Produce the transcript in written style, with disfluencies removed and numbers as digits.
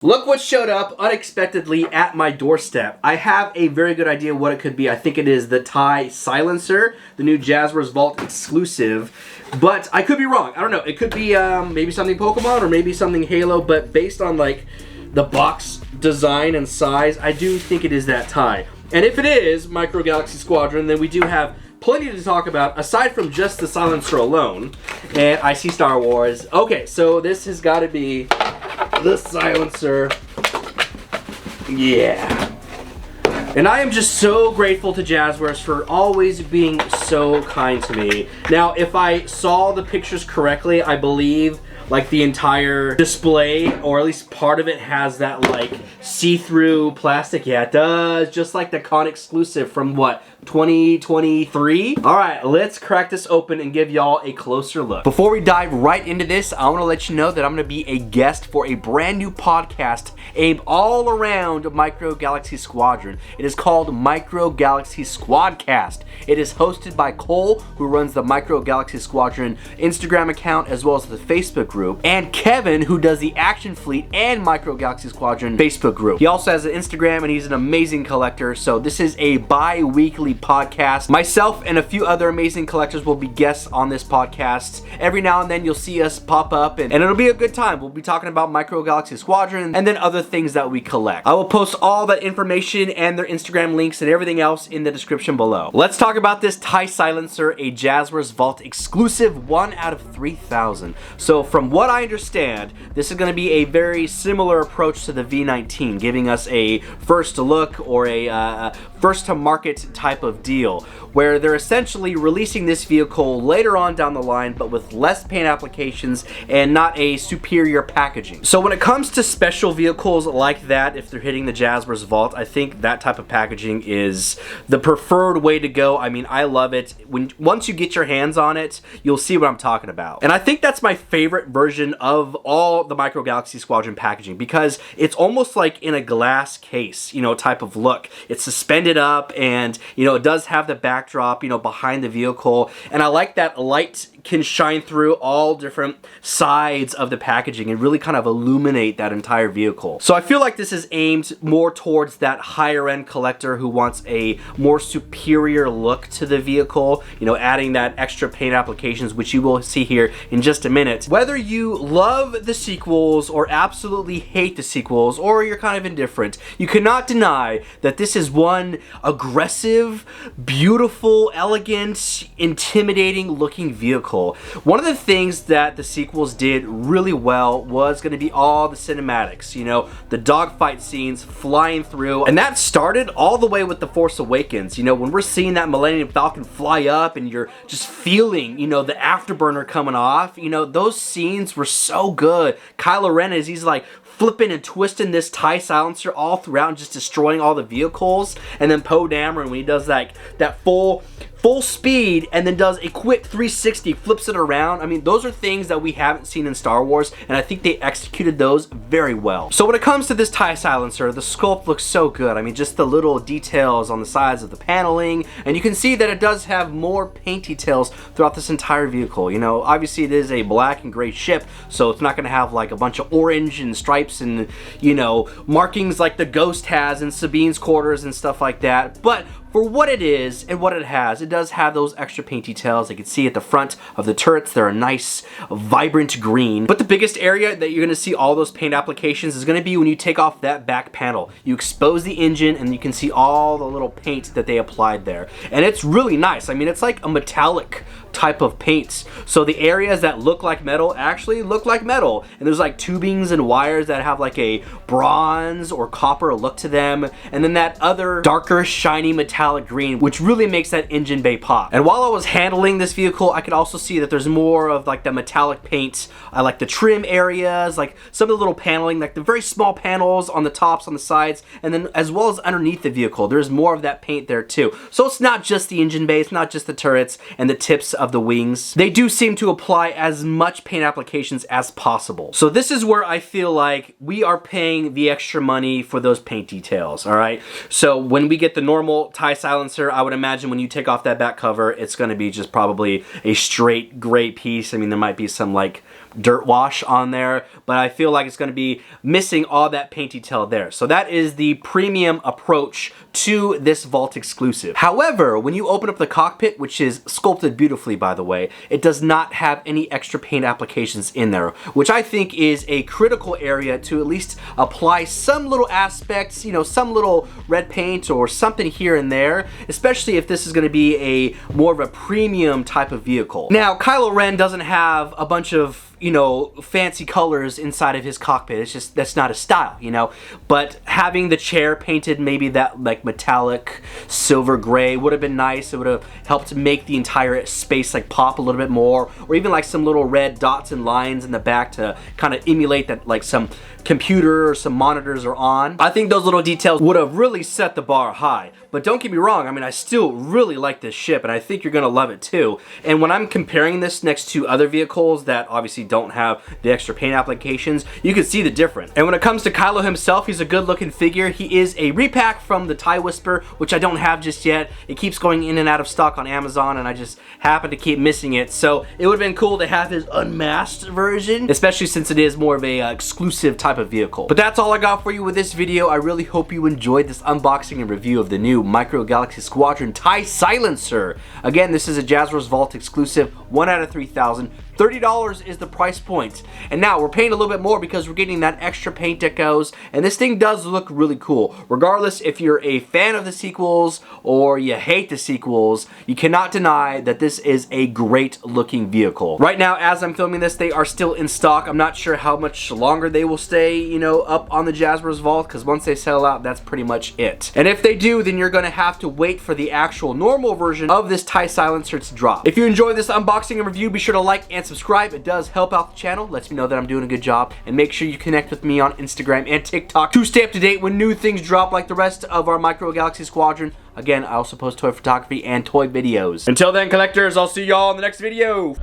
Look what showed up unexpectedly at my doorstep. I have a very good idea what it could be. I think it is the TIE Silencer, the new Jazwares Vault exclusive. But I could be wrong. I don't know. It could be maybe something Pokemon or maybe something Halo. But based on like the box design and size, I do think it is that TIE. And if it is Micro Galaxy Squadron, then we do have plenty to talk about aside from just the silencer alone. And I see Star Wars. Okay, so this has got to be the silencer. Yeah. And I am just so grateful to Jazwares for always being so kind to me. Now, if I saw the pictures correctly, I believe like the entire display, or at least part of it, has that like see-through plastic. Yeah, it does. Just like the con exclusive from what, 2023? Alright, let's crack this open and give y'all a closer look. Before we dive right into this, I want to let you know that I'm going to be a guest for a brand new podcast aimed all around Micro Galaxy Squadron. It is called Micro Galaxy Squadcast. It is hosted by Cole, who runs the Micro Galaxy Squadron Instagram account as well as the Facebook group, and Kevin, who does the Action Fleet and Micro Galaxy Squadron Facebook group. He also has an Instagram and he's an amazing collector, so this is a bi-weekly podcast. Myself and a few other amazing collectors will be guests on this podcast. Every now and then you'll see us pop up and it'll be a good time. We'll be talking about Micro Galaxy Squadron and then other things that we collect. I will post all that information and their Instagram links and everything else in the description below. Let's talk about this TIE Silencer, a Jazwares Vault exclusive 1 out of 3,000. So from what I understand, this is going to be a very similar approach to the V19, giving us a first look or a first to market type of deal, where they're essentially releasing this vehicle later on down the line, but with less paint applications and not a superior packaging. So when it comes to special vehicles like that, if they're hitting the Jazwares Vault, I think that type of packaging is the preferred way to go. I mean, I love it. Once you get your hands on it, you'll see what I'm talking about. And I think that's my favorite version of all the Micro Galaxy Squadron packaging, because it's almost like in a glass case, you know, type of look. It's suspended up and, you know, it does have the backdrop, you know, behind the vehicle. And I like that light can shine through all different sides of the packaging and really kind of illuminate that entire vehicle. So I feel like this is aimed more towards that higher end collector who wants a more superior look to the vehicle, you know, adding that extra paint applications, which you will see here in just a minute. Whether you love the sequels or absolutely hate the sequels, or you're kind of indifferent, you cannot deny that this is one aggressive, beautiful, elegant, intimidating looking vehicle. One of the things that the sequels did really well was going to be all the cinematics, you know, the dogfight scenes flying through, and that started all the way with The Force Awakens. You know, when we're seeing that Millennium Falcon fly up and you're just feeling, you know, the afterburner coming off, you know, those scenes were so good. Kylo Ren, as he's like flipping and twisting this TIE Silencer all throughout and just destroying all the vehicles, and then Poe Dameron when he does like that full speed and then does a quick 360, flips it around. I mean, those are things that we haven't seen in Star Wars, and I think they executed those very well. So when it comes to this TIE Silencer, the sculpt looks so good. I mean, just the little details on the sides of the paneling, and you can see that it does have more paint details throughout this entire vehicle. You know, obviously it is a black and gray ship, so it's not going to have like a bunch of orange and stripes and, you know, markings like the Ghost has in Sabine's quarters and stuff like that. But for what it is and what it has, it does have those extra paint details. You can see at the front of the turrets, they're a nice, vibrant green. But the biggest area that you're going to see all those paint applications is going to be when you take off that back panel. You expose the engine and you can see all the little paint that they applied there. And it's really nice. I mean, it's like a metallic type of paints. So the areas that look like metal actually look like metal. And there's like tubings and wires that have like a bronze or copper look to them. And then that other darker, shiny metallic green, which really makes that engine bay pop. And while I was handling this vehicle, I could also see that there's more of like the metallic paint. I like the trim areas, like some of the little paneling, like the very small panels on the tops, on the sides, and then as well as underneath the vehicle, there's more of that paint there too. So it's not just the engine bay, it's not just the turrets and the tips of the wings. They do seem to apply as much paint applications as possible. So this is where I feel like we are paying the extra money for those paint details, all right? So when we get the normal TIE Silencer, I would imagine when you take off that back cover, it's going to be just probably a straight gray piece. I mean, there might be some like dirt wash on there, but I feel like it's going to be missing all that paint detail there. So that is the premium approach to this Vault exclusive. However, when you open up the cockpit, which is sculpted beautifully by the way, it does not have any extra paint applications in there, which I think is a critical area to at least apply some little aspects, you know, some little red paint or something here and there, especially if this is going to be a more of a premium type of vehicle. Now, Kylo Ren doesn't have a bunch of, you know, fancy colors inside of his cockpit. It's just, that's not his style, you know. But having the chair painted maybe that like metallic silver gray would have been nice. It would have helped make the entire space like pop a little bit more, or even like some little red dots and lines in the back to kind of emulate that like some computer or some monitors are on. I think those little details would have really set the bar high. But don't get me wrong, I mean, I still really like this ship, and I think you're gonna love it too. And when I'm comparing this next to other vehicles that obviously don't have the extra paint applications, you can see the difference. And when it comes to Kylo himself, he's a good looking figure. He is a repack from the TIE Whisper, which I don't have just yet. It keeps going in and out of stock on Amazon, and I just happen to keep missing it. So it would have been cool to have his unmasked version, especially since it is more of a exclusive type of vehicle. But that's all I got for you with this video. I really hope you enjoyed this unboxing and review of the new Micro Galaxy Squadron TIE Silencer. Again, this is a Jazwares Vault exclusive, 1 out of 3,000. $30 is the price point. And now we're paying a little bit more because we're getting that extra paint decos, and this thing does look really cool. Regardless if you're a fan of the sequels or you hate the sequels, you cannot deny that this is a great looking vehicle. Right now, as I'm filming this, they are still in stock. I'm not sure how much longer they will stay, you know, up on the Jazwares Vault, because once they sell out, that's pretty much it. And if they do, then you're gonna have to wait for the actual normal version of this TIE Silencer to drop. If you enjoyed this unboxing and review, be sure to like and subscribe. It does help out the channel, lets me know that I'm doing a good job, and make sure you connect with me on Instagram and TikTok to stay up to date when new things drop like the rest of our Micro Galaxy Squadron. Again, I also post toy photography and toy videos. Until then, collectors, I'll see y'all in the next video.